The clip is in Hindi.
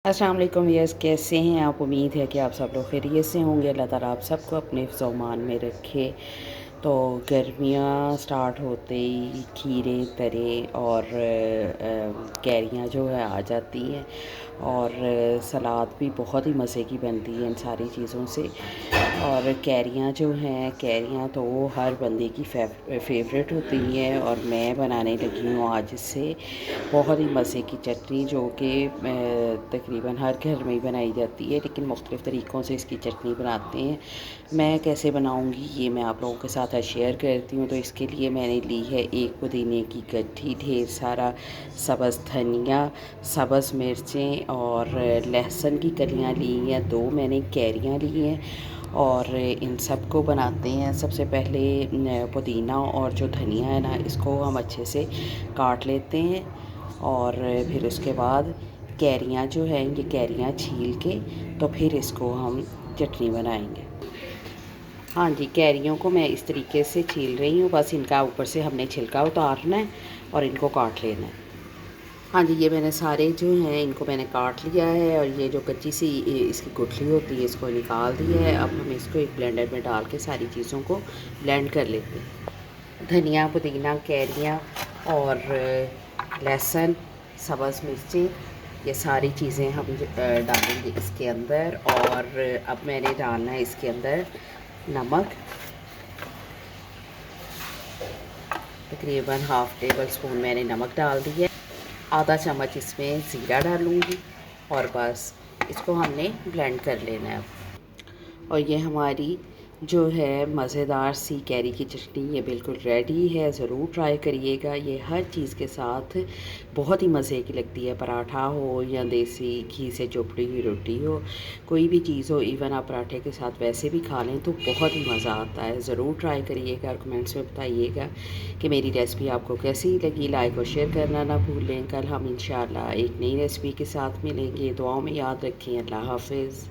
अस्सलाम वालेकुम व्यूअर्स, कैसे हैं आप। उम्मीद है कि आप सब लोग खैरियत से होंगे। अल्लाह ताला आप सबको अपने हिफ्ज़-ओ-अमान में रखे। तो गर्मियाँ स्टार्ट होते ही खीरे तरे और कैरियाँ जो है आ जाती हैं और सलाद भी बहुत ही मज़े की बनती है इन सारी चीज़ों से। और कैरियाँ जो हैं, कैरियाँ तो हर बंदे की फेवरेट होती हैं और मैं बनाने लगी हूँ आज इससे बहुत ही मज़े की चटनी, जो कि तकरीबन हर घर में ही बनाई जाती है, लेकिन मुख्तलिफ़ तरीक़ों से इसकी चटनी बनाते हैं। मैं कैसे बनाऊँगी ये मैं आप लोगों के साथ आज शेयर करती हूँ। तो इसके लिए मैंने ली है एक पुदीने की गट्ठी, ढेर सारा सब्ज़ धनिया, सब्ज़ मिर्चें और लहसुन की कलियाँ ली हैं, 2 मैंने कैरियाँ ली हैं और इन सब को बनाते हैं। सबसे पहले पुदीना और जो धनिया है ना, इसको हम अच्छे से काट लेते हैं और फिर उसके बाद कैरियाँ जो हैं, ये कैरियाँ छील के तो फिर इसको हम चटनी बनाएंगे। हाँ जी, कैरियों को मैं इस तरीके से छील रही हूँ, बस इनका ऊपर से हमने छिलका उतारना है और इनको काट लेना है। हाँ जी, ये मैंने सारे जो हैं इनको मैंने काट लिया है और ये जो कच्ची सी इसकी गुठली होती है इसको निकाल दी है। अब हम इसको एक ब्लेंडर में डाल के सारी चीज़ों को ब्लेंड कर लेते हैं। धनिया, पुदीना, कैरियाँ और लहसुन, सब्ज़ मिर्चें, ये सारी चीज़ें हम डालेंगे इसके अंदर। और अब मैंने डालना है इसके अंदर नमक, तकरीबन हाफ़ टेबल स्पून मैंने नमक डाल दिया। आधा चम्मच इसमें ज़ीरा डालूँगी और बस इसको हमने ब्लेंड कर लेना है। और ये हमारी जो है मज़ेदार सी कैरी की चटनी ये बिल्कुल रेडी है। ज़रूर ट्राई करिएगा। ये हर चीज़ के साथ बहुत ही मज़े की लगती है। पराठा हो या देसी घी से चोपड़ी हुई रोटी हो, कोई भी चीज़ हो, इवन आप पराठे के साथ वैसे भी खा लें तो बहुत ही मज़ा आता है। ज़रूर ट्राई करिएगा और कमेंट्स में बताइएगा कि मेरी रेसिपी आपको कैसी लगी। लाइक और शेयर करना ना भूलें। कल हम इंशाल्लाह एक नई रेसिपी के साथ मिलेंगे। दुआओं में याद रखें। अल्लाह हाफ़िज़।